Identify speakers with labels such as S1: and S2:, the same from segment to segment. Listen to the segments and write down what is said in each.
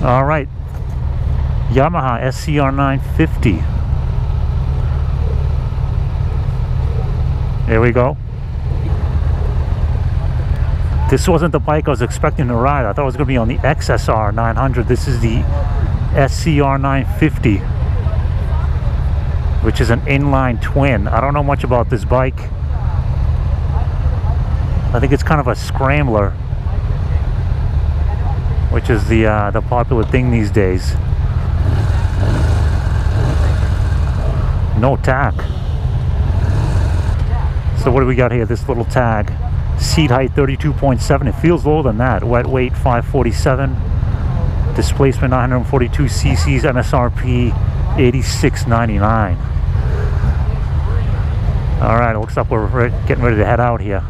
S1: All right, Yamaha SCR 950. There we go. This wasn't the bike I was expecting to ride. I thought it was going to be on the XSR 900. This is the SCR 950, which is an inline twin. I don't know much about this bike. I think it's kind of a scrambler, which is the popular thing these days. No tack. So what do we got here? This little tag. Seat height 32.7. It feels lower than that. Wet weight 547. Displacement 942 cc's. MSRP 86.99. All right, it looks like we're getting ready to head out here.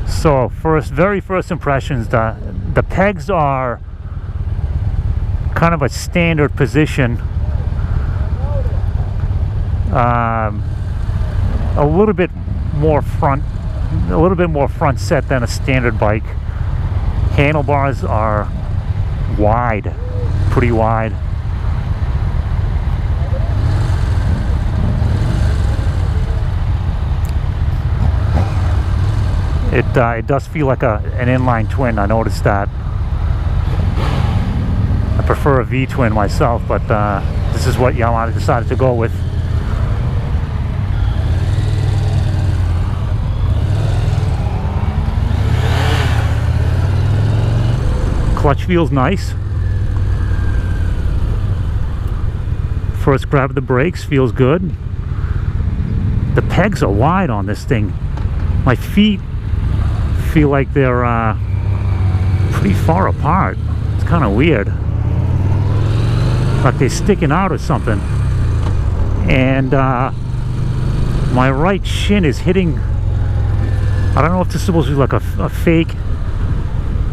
S1: So very first impressions, the pegs are kind of a standard position. A little bit more front set than a standard bike. Handlebars are wide, pretty wide. It does feel like an inline twin. I noticed that. I prefer a V-twin myself, but this is what Yamaha decided to go with. Clutch feels nice. First grab of the brakes feels good. The pegs are wide on this thing. My feet feel like they're pretty far apart. It's kind of weird, like they're sticking out or something. And my right shin is hitting, I don't know if this is supposed to be like a fake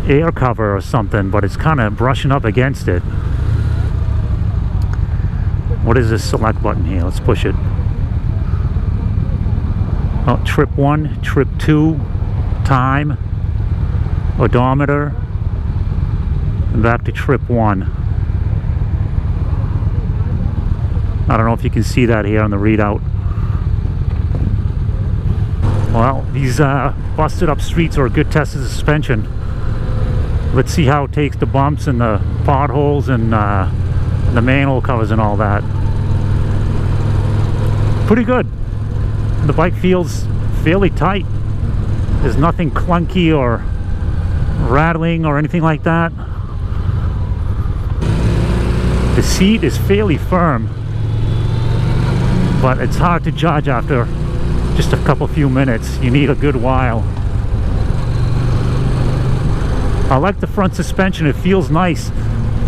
S1: air cover or something, but it's kind of brushing up against it. What is this select button here? Let's push it. Oh, trip 1, trip 2, time, odometer, and back to trip 1. I don't know if you can see that here on the readout. Well, these busted up streets are a good test of the suspension. Let's see how it takes the bumps and the potholes and the manhole covers and all that. Pretty good. The bike feels fairly tight. There's nothing clunky or rattling or anything like that. The seat is fairly firm, but it's hard to judge after just a few minutes. You need a good while. I like the front suspension. It feels nice.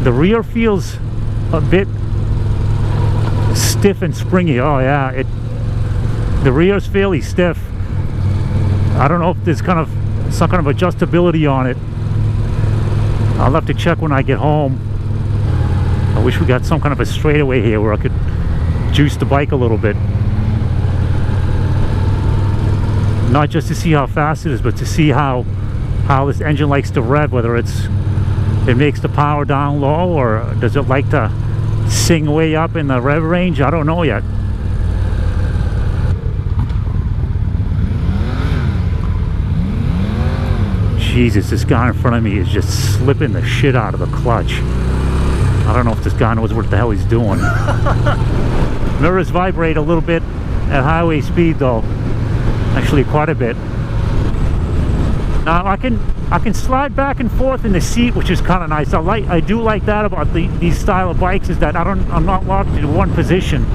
S1: The rear feels a bit stiff and springy. Oh yeah, the rear is fairly stiff. I don't know if there's some kind of adjustability on it. I'll have to check when I get home. I wish we got some kind of a straightaway here where I could juice the bike a little bit. Not just to see how fast it is, but to see how this engine likes to rev, whether it makes the power down low or does it like to sing way up in the rev range. I don't know yet. Jesus, this guy in front of me is just slipping the shit out of the clutch. I don't know if this guy knows what the hell he's doing. Mirrors vibrate a little bit at highway speed though. Actually quite a bit. Now I can slide back and forth in the seat, which is kind of nice. I do like that about these style of bikes, is that I'm not locked into one position,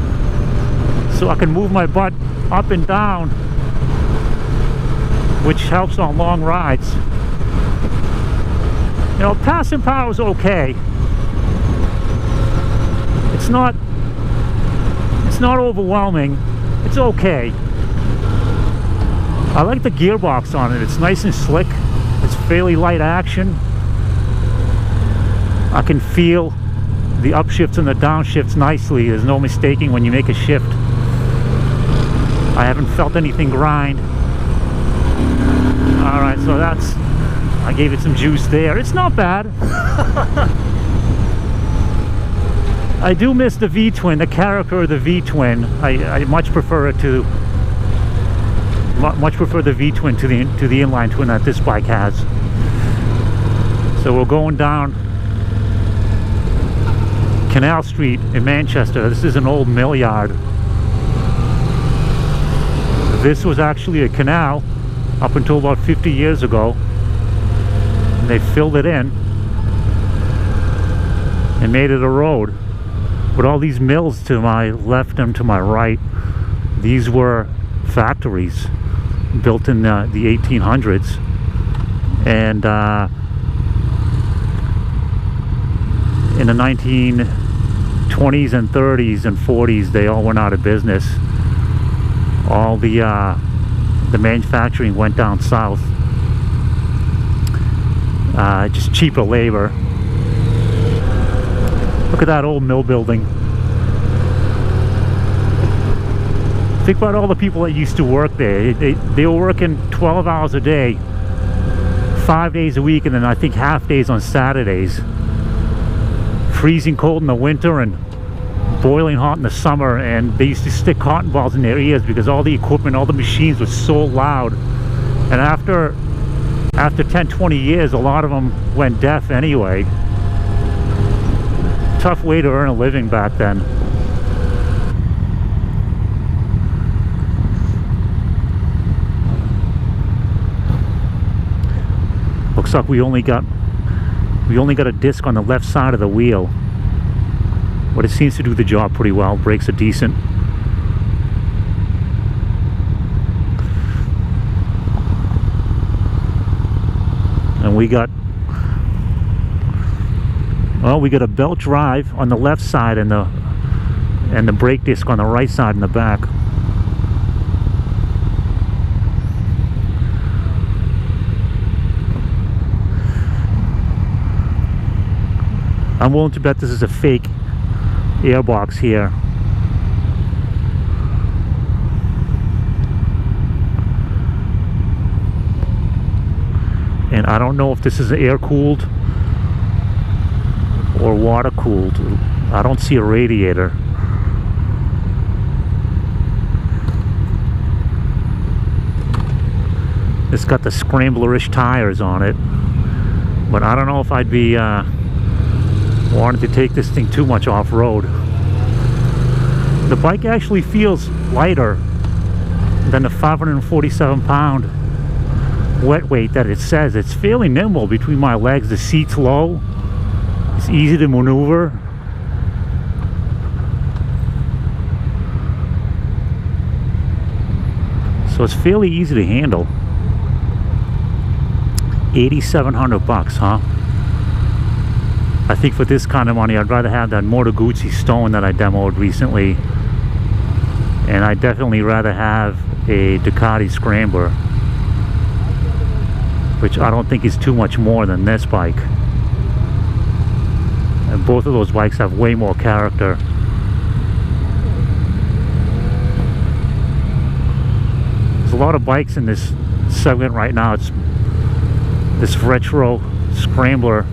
S1: so I can move my butt up and down, which helps on long rides. You know, passing power is okay. It's not overwhelming. It's okay. I like the gearbox on it. It's nice and slick. It's fairly light action. I can feel the upshifts and the downshifts nicely. There's no mistaking when you make a shift. I haven't felt anything grind. Alright, so that's, I gave it some juice there. It's not bad. I do miss the V-twin, the character of the V-twin. I much prefer it to, much prefer the V-twin to the inline twin that this bike has. So we're going down Canal Street in Manchester. This is an old mill yard. This was actually a canal up until about 50 years ago. And they filled it in and made it a road. With all these mills to my left and to my right, these were factories built in the 1800s. And in the 1920s and 30s and 40s, they all went out of business. All the manufacturing went down south. Just cheaper labor. Look at that old mill building. Think about all the people that used to work there. They were working 12 hours a day, 5 days a week, and then I think half days on Saturdays. Freezing cold in the winter and boiling hot in the summer, and they used to stick cotton balls in their ears because all the equipment, all the machines was so loud. And after 10-20 years, a lot of them went deaf anyway. Tough way to earn a living back then. Looks like we only got a disc on the left side of the wheel, but it seems to do the job pretty well. Brakes are decent. And we got a belt drive on the left side and the brake disc on the right side in the back. I'm willing to bet this is a fake airbox here. And I don't know if this is air cooled or water cooled. I don't see a radiator. It's got the scrambler-ish tires on it, but I don't know if I'd be wanting to take this thing too much off-road. The bike actually feels lighter than the 547-pound wet weight that it says. It's fairly nimble between my legs. The seat's low. It's easy to maneuver. So it's fairly easy to handle. 8,700 bucks, huh? I think for this kind of money, I'd rather have that Moto Guzzi Stone that I demoed recently. And I'd definitely rather have a Ducati Scrambler, which I don't think is too much more than this bike. And both of those bikes have way more character. There's a lot of bikes in this segment right now. It's this retro scrambler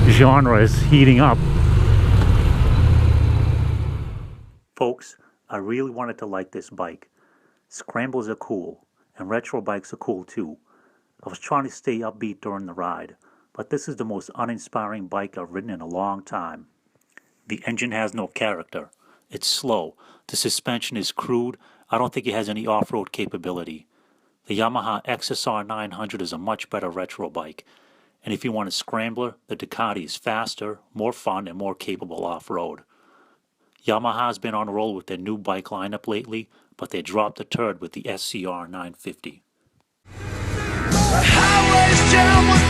S1: genre is heating up. Folks, I really wanted to like this bike. Scramblers are cool, and retro bikes are cool too. I was trying to stay upbeat during the ride, but this is the most uninspiring bike I've ridden in a long time. The engine has no character. It's slow. The suspension is crude. I don't think it has any off-road capability. The Yamaha SCR 900 is a much better retro bike. And if you want a scrambler, the Ducati is faster, more fun, and more capable off-road. Yamaha's been on a roll with their new bike lineup lately, but they dropped the turd with the SCR 950. Highways jam with